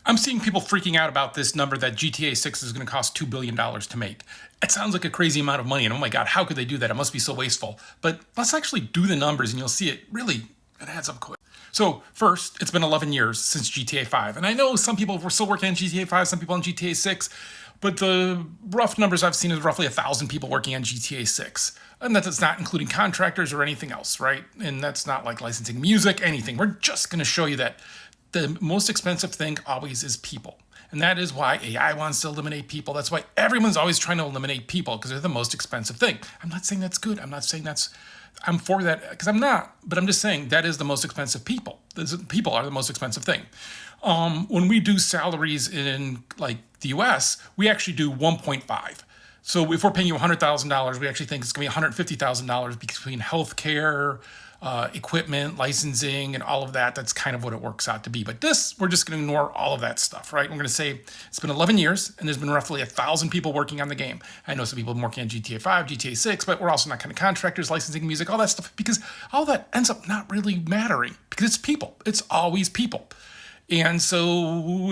I'm seeing people freaking out about this number that GTA 6 is going to cost $2 billion to make. It sounds like a crazy amount of money, and oh my God, how could they do that? It must be so wasteful. But let's actually do the numbers, and you'll see it it adds up quick. So first, it's been 11 years since GTA 5, and I know some people were still working on GTA 5, some people on GTA 6, but the rough numbers I've seen is roughly 1,000 people working on GTA 6. And that's not including contractors or anything else, right? And that's not like licensing music, anything. We're just going to show you that the most expensive thing always is people. And that is why AI wants to eliminate people. That's why everyone's always trying to eliminate people, because they're the most expensive thing. I'm not saying that's good. I'm not saying I'm for that, because I'm not. But I'm just saying that is the most expensive people. People are the most expensive thing. When we do salaries in like the US, we actually do 1.5. So if we're paying you $100,000, we actually think it's going to be $150,000 between healthcare, equipment, licensing, and all of that. That's kind of what it works out to be. But we're just going to ignore all of that stuff, right? We're going to say it's been 11 years, and there's been roughly 1,000 people working on the game. I know some people have been working on GTA 5, GTA 6, but we're also not kind of contractors, licensing music, all that stuff, because all that ends up not really mattering, because it's people. It's always people. And so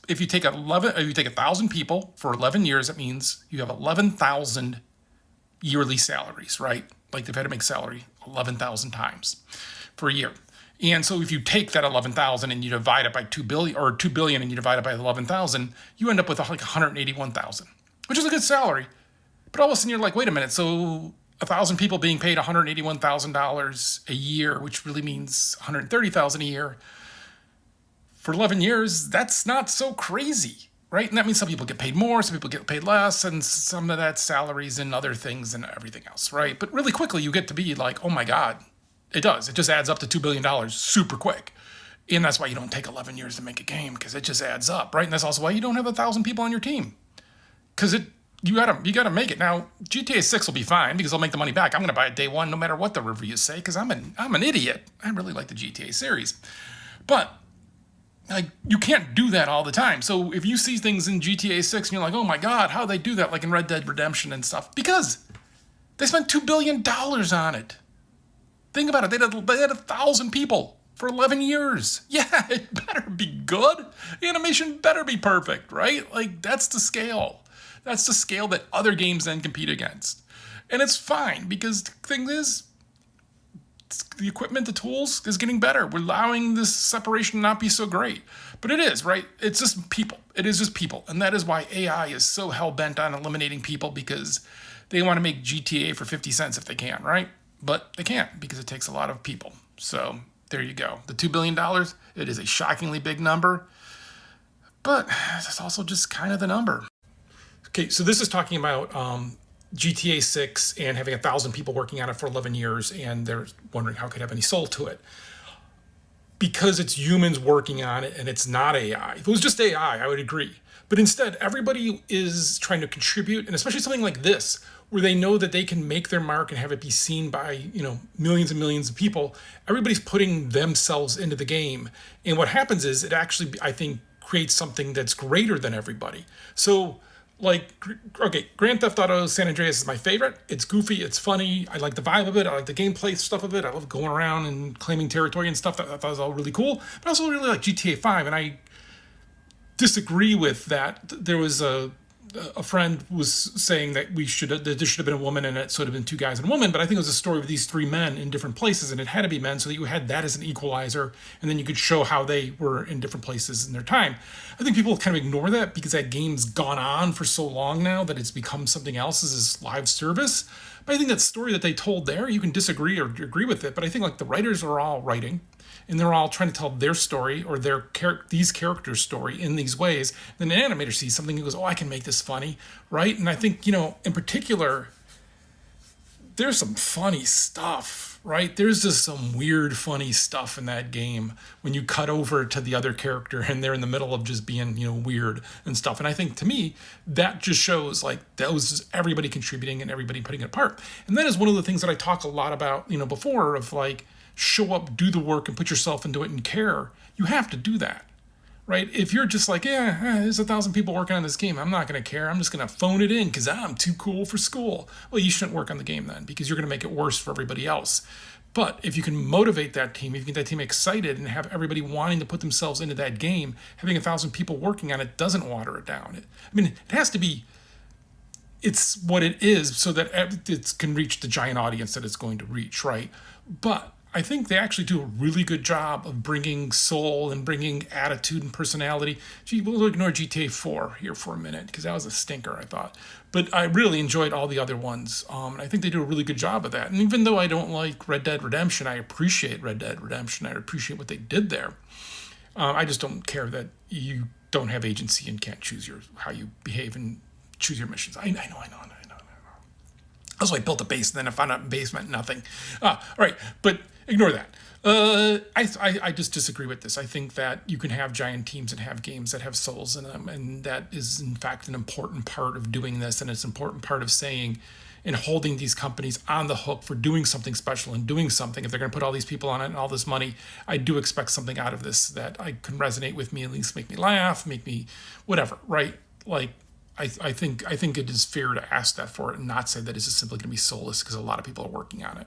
if you take 1,000 people for 11 years, that means you have 11,000 yearly salaries, right? Like they've had to make salary 11,000 times for a year. And so if you take that 11,000 and you divide it by 2 billion, or 2 billion and you divide it by 11,000, you end up with like 181,000, which is a good salary. But all of a sudden you're like, wait a minute, so 1,000 people being paid $181,000 a year, which really means 130,000 a year, for 11 years, that's not so crazy, right? And that means some people get paid more, some people get paid less, and some of that's salaries and other things and everything else, right? But really quickly, you get to be like, oh my God, it does. It just adds up to $2 billion super quick. And that's why you don't take 11 years to make a game, because it just adds up, right? And that's also why you don't have 1,000 people on your team, because you gotta make it. Now, GTA 6 will be fine because I'll make the money back. I'm gonna buy it day one, no matter what the reviews say, because I'm an idiot. I really like the GTA series, but like, you can't do that all the time. So if you see things in GTA 6 and you're like, oh my God, how they do that, like in Red Dead Redemption and stuff, because they spent $2 billion on it. Think about it. They had 1,000 people for 11 years. Yeah, it better be good. The animation better be perfect, right? Like, that's the scale. That's the scale that other games then compete against. And it's fine, because the thing is, the equipment, the tools is getting better. We're allowing this separation to not be so great. But it is, right? It's just people. It is just people. And that is why AI is so hell-bent on eliminating people, because they want to make GTA for 50 cents if they can, right? But they can't, because it takes a lot of people. So there you go. The $2 billion, it is a shockingly big number. But it's also just kind of the number. Okay, so this is talking about GTA 6 and having 1,000 people working on it for 11 years, and they're wondering how it could have any soul to it. Because it's humans working on it and it's not AI. If it was just AI, I would agree. But instead, everybody is trying to contribute, and especially something like this, where they know that they can make their mark and have it be seen by, millions and millions of people. Everybody's putting themselves into the game. And what happens is it actually, I think, creates something that's greater than everybody. So, Grand Theft Auto San Andreas is my favorite. It's goofy, it's funny, I like the vibe of it, I like the gameplay stuff of it, I love going around and claiming territory and stuff. I thought was all really cool. But I also really like GTA 5, and I disagree with that. There was a friend was saying that there should have been a woman and it should have been two guys and a woman, but I think it was a story of these three men in different places, and it had to be men so that you had that as an equalizer, and then you could show how they were in different places in their time. I think people kind of ignore that because that game's gone on for so long now that it's become something else as this live service. But I think that story that they told there, you can disagree or agree with it, but I think like the writers are all writing, and they're all trying to tell their story or these characters' story in these ways. Then an animator sees something and goes, oh, I can make this funny, right? And I think, in particular, there's some funny stuff, right? There's just some weird, funny stuff in that game when you cut over to the other character and they're in the middle of just being, weird and stuff. And I think, to me, that just shows, like, that was just everybody contributing and everybody putting it apart. And that is one of the things that I talk a lot about, before, of, like, show up, do the work, and put yourself into it and care. You have to do that, right? If you're just like, there's 1,000 people working on this game, I'm not going to care. I'm just going to phone it in because I'm too cool for school. Well, you shouldn't work on the game then, because you're going to make it worse for everybody else. But if you can motivate that team, if you get that team excited and have everybody wanting to put themselves into that game, having 1,000 people working on it doesn't water it down. It has to be, it's what it is so that it can reach the giant audience that it's going to reach, right? But I think they actually do a really good job of bringing soul and bringing attitude and personality. Gee, we'll ignore GTA 4 here for a minute because that was a stinker, I thought. But I really enjoyed all the other ones. I think they do a really good job of that. And even though I don't like Red Dead Redemption, I appreciate Red Dead Redemption. I appreciate what they did there. I just don't care that you don't have agency and can't choose how you behave and choose your missions. I know. That's why I built a base, and then I found out in basement nothing. All right, but ignore that. I just disagree with this. I think that you can have giant teams and have games that have souls in them, and that is in fact an important part of doing this, and it's an important part of saying and holding these companies on the hook for doing something special and doing something. If they're going to put all these people on it and all this money, I do expect something out of this that I can resonate with me, at least make me laugh, make me whatever, right? Like I think it is fair to ask that for it and not say that it's just simply going to be soulless because a lot of people are working on it.